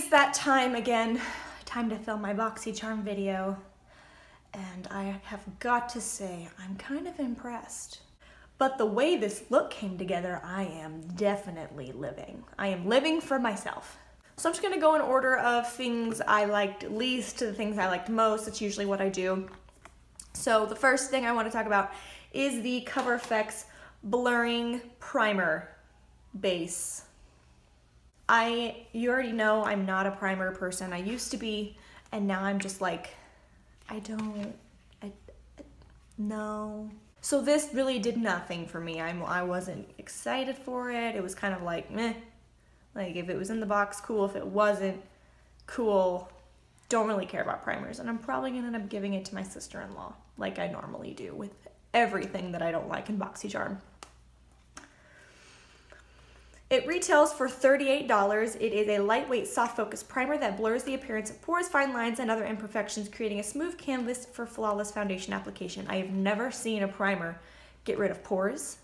it's that time again. Time to film my BOXYCHARM video. And I have got to say, I'm kind of impressed. But the way this look came together, I am definitely living. I am living for myself. So I'm just gonna go in order of things I liked least to the things I liked most. That's usually what I do. So the first thing I want to talk about is the Cover FX Blurring Primer Base. You already know I'm not a primer person. I used to be, and now I'm just like, no. So this really did nothing for me. I wasn't excited for it. It was kind of like, meh. Like if it was in the box, cool. If it wasn't, cool. Don't really care about primers. And I'm probably gonna end up giving it to my sister-in-law, like I normally do with everything that I don't like in BOXYCHARM. It retails for $38. It is a lightweight, soft focus primer that blurs the appearance of pores, fine lines, and other imperfections, creating a smooth canvas for flawless foundation application. I have never seen a primer get rid of pores,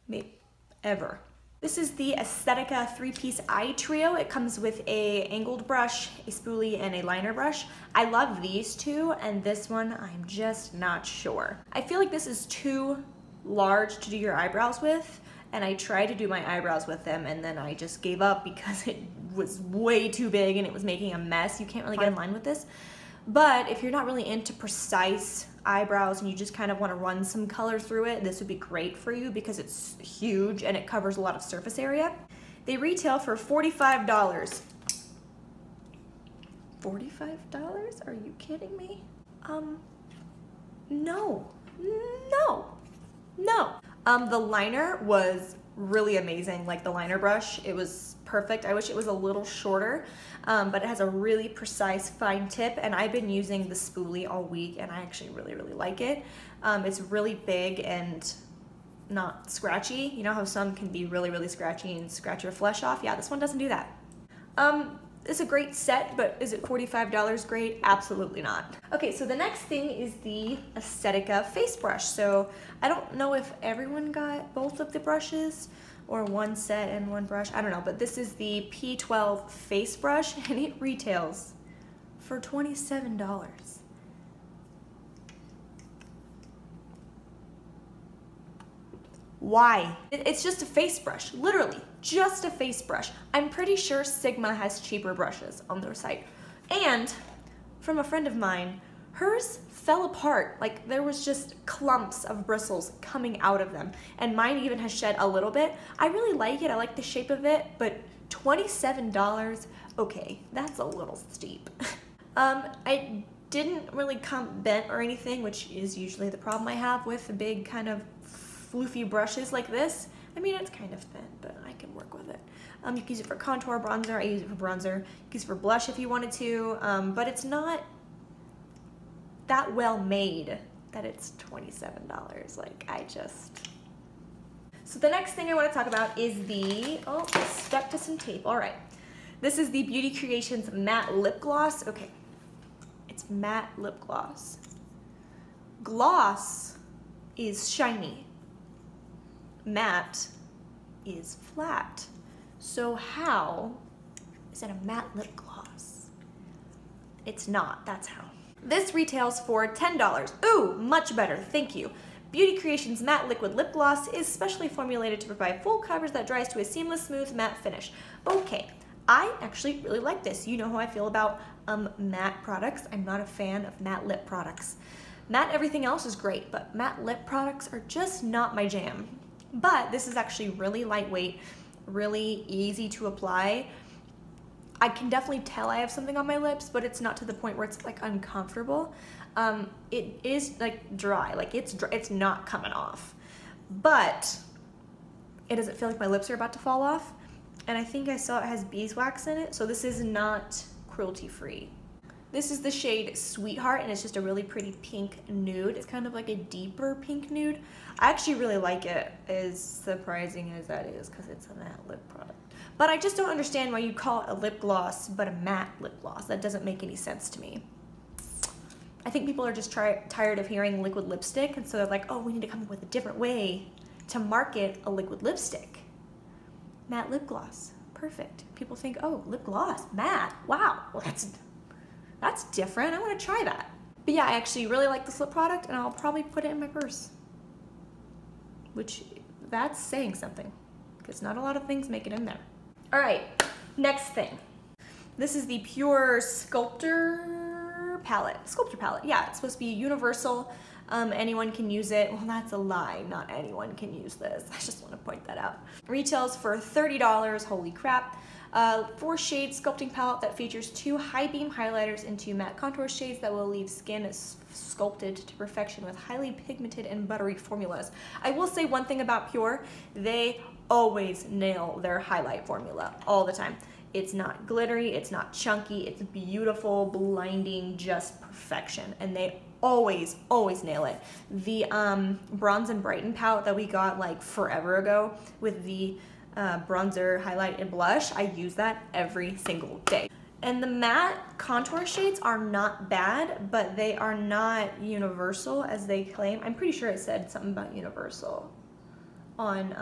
maybe ever. This is the Aesthetica 3-piece eye trio. It comes with a angled brush, a spoolie, and a liner brush. I love these two, and this one I'm just not sure. I feel like this is too large to do your eyebrows with, and I tried to do my eyebrows with them, and then I just gave up because it was way too big and it was making a mess. You can't really get in line with this. But if you're not really into precise eyebrows and you just kind of want to run some color through it, this would be great for you because it's huge and it covers a lot of surface area. They retail for $45. $45? Are you kidding me? No. The liner was really amazing, like the liner brush. It was perfect. I wish it was a little shorter, but it has a really precise, fine tip, and I've been using the spoolie all week, and I actually really, really like it. It's really big and not scratchy. You know how some can be really, really scratchy and scratch your flesh off? Yeah, this one doesn't do that. It's a great set, but is it $45 great? Absolutely not. Okay, so the next thing is the Aesthetica face brush. So I don't know if everyone got both of the brushes or one set and one brush. I don't know, but this is the P12 face brush and it retails for $27. Why? It's just a face brush, literally, just a face brush. I'm pretty sure Sigma has cheaper brushes on their site. And from a friend of mine, hers fell apart. Like there was just clumps of bristles coming out of them. And mine even has shed a little bit. I really like it, I like the shape of it, but $27, okay, that's a little steep. I didn't really come bent or anything, which is usually the problem I have with the big kind of floofy brushes like this. I mean, it's kind of thin, but I can work with it. You can use it for contour, bronzer. I use it for bronzer. You can use it for blush if you wanted to, but it's not that well made that it's $27. Like, So the next thing I want to talk about is the, oh, stuck to some tape. All right. This is the Beauty Creations Matte Lip Gloss. Okay. It's matte lip gloss. Gloss is shiny. Matte is flat. So how is it a matte lip gloss? It's not, that's how. This retails for $10. Ooh, much better, thank you. Beauty Creations Matte Liquid Lip Gloss is specially formulated to provide full coverage that dries to a seamless, smooth, matte finish. Okay, I actually really like this. You know how I feel about matte products. I'm not a fan of matte lip products. Matte everything else is great, but matte lip products are just not my jam. But this is actually really lightweight, really easy to apply. I can definitely tell I have something on my lips, but it's not to the point where it's like uncomfortable. It is like dry, like it's not coming off. But it doesn't feel like my lips are about to fall off. And I think I saw it has beeswax in it, so this is not cruelty-free. This is the shade Sweetheart, and it's just a really pretty pink nude. It's kind of like a deeper pink nude. I actually really like it, as surprising as that is, because it's a matte lip product. But I just don't understand why you call it a lip gloss, but a matte lip gloss. That doesn't make any sense to me. I think people are just tired of hearing liquid lipstick, and so they're like, oh, we need to come up with a different way to market a liquid lipstick. Matte lip gloss. Perfect. perfect. People think, oh, lip gloss, matte, wow, well that's different, I wanna try that. But yeah, I actually really like this lip product and I'll probably put it in my purse. Which, that's saying something, because not a lot of things make it in there. All right, next thing. This is the Pure Sculptor palette. Sculptor palette, yeah, it's supposed to be universal. Anyone can use it. Well, that's a lie, not anyone can use this. I just wanna point that out. Retails for $30, holy crap. 4 shade sculpting palette that features 2 high beam highlighters and 2 matte contour shades that will leave skin sculpted to perfection with highly pigmented and buttery formulas. I will say one thing about Pure, they always nail their highlight formula all the time. It's not glittery, it's not chunky, it's beautiful, blinding, just perfection. And they always nail it. The Bronze and Brighten palette that we got like forever ago with the bronzer, highlight, and blush, I use that every single day. And the matte contour shades are not bad, but they are not universal as they claim. I'm pretty sure it said something about universal on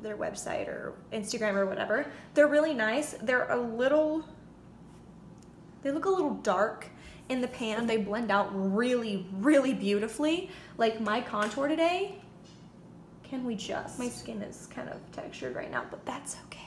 their website or Instagram or whatever. They're really nice. They're a little, they look a little dark in the pan. They blend out really, really beautifully. Like my contour today, can we just? My skin is kind of textured right now, but that's okay.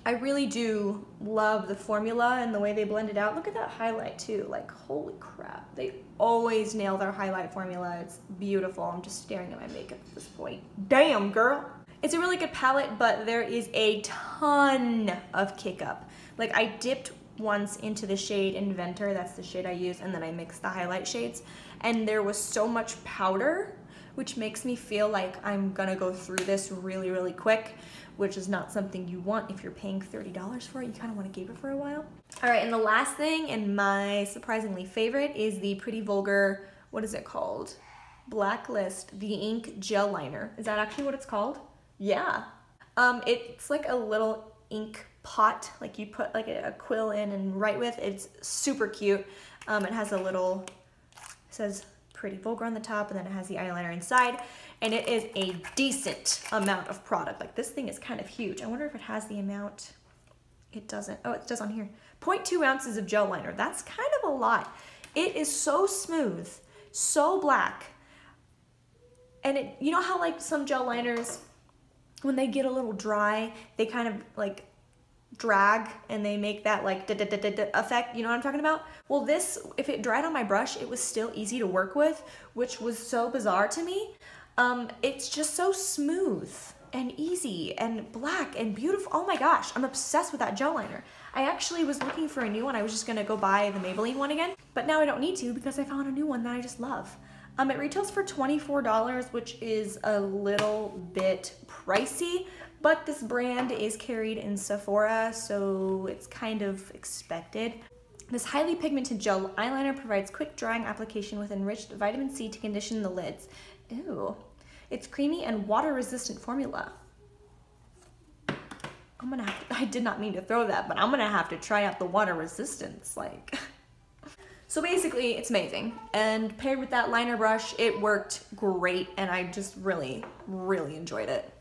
I really do love the formula and the way they blend it out. Look at that highlight too, like holy crap. They always nail their highlight formula. It's beautiful. I'm just staring at my makeup at this point. Damn, girl. It's a really good palette, but there is a ton of kick up. Like I dipped once into the shade Inventor, that's the shade I use, and then I mixed the highlight shades, and there was so much powder, which makes me feel like I'm gonna go through this really, really quick, which is not something you want if you're paying $30 for it. You kind of want to keep it for a while. All right, and the last thing, and my surprisingly favorite, is the Pretty Vulgar, what is it called? Blacklist the Ink Gel Liner. Is that actually what it's called? Yeah. It's like a little ink pot, like you put like a quill in and write with. It's super cute. It has a little, it says Pretty Vulgar on the top, and then it has the eyeliner inside, and it is a decent amount of product. Like this thing is kind of huge. I wonder if it has the amount. It doesn't. Oh, it does on here. 0.2 ounces of gel liner. That's kind of a lot. It is so smooth, so black, and it, you know how like some gel liners, when they get a little dry, they kind of like drag and they make that like effect, you know what I'm talking about? Well, this, if it dried on my brush, it was still easy to work with, which was so bizarre to me. It's just so smooth and easy and black and beautiful. Oh my gosh, I'm obsessed with that gel liner. I actually was looking for a new one. I was just gonna go buy the Maybelline one again, but now I don't need to because I found a new one that I just love. It retails for $24, which is a little bit pricey, but this brand is carried in Sephora, so it's kind of expected. This highly pigmented gel eyeliner provides quick drying application with enriched vitamin C to condition the lids. Ew. It's creamy and water-resistant formula. I'm gonna have to, I did not mean to throw that, but I'm gonna have to try out the water resistance, like. So basically, it's amazing. And paired with that liner brush, it worked great, and I just really, really enjoyed it.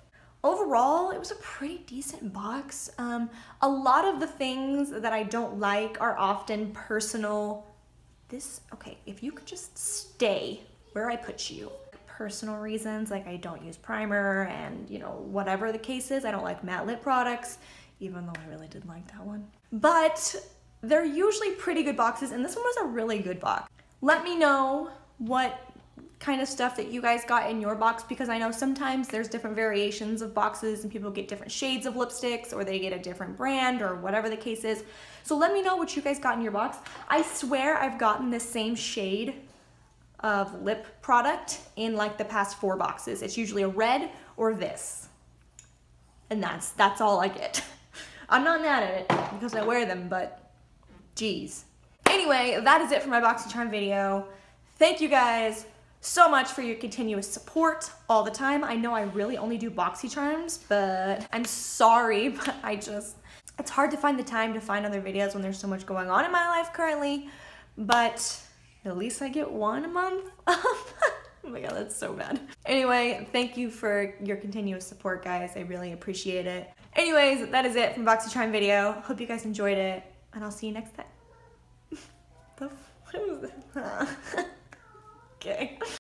Overall, it was a pretty decent box. A lot of the things that I don't like are often personal. Okay, if you could just stay where I put you. Personal reasons, like I don't use primer and, you know, whatever the case is, I don't like matte lip products, even though I really did like that one. But they're usually pretty good boxes, and this one was a really good box. Let me know what kind of stuff that you guys got in your box, because I know sometimes there's different variations of boxes and people get different shades of lipsticks, or they get a different brand, or whatever the case is. So let me know what you guys got in your box. I swear I've gotten the same shade of lip product in like the past 4 boxes. It's usually a red or this, and that's all I get. I'm not mad at it because I wear them, but geez. Anyway, that is it for my BOXYCHARM video. Thank you guys so much for your continuous support all the time. I know I really only do BOXYCHARMs, but I'm sorry, but it's hard to find the time to find other videos when there's so much going on in my life currently, but at least I get one a month. Oh my god, that's so bad. Anyway, thank you for your continuous support, guys. I really appreciate it. Anyways, that is it from BOXYCHARM video. Hope you guys enjoyed it, and I'll see you next time. What was this?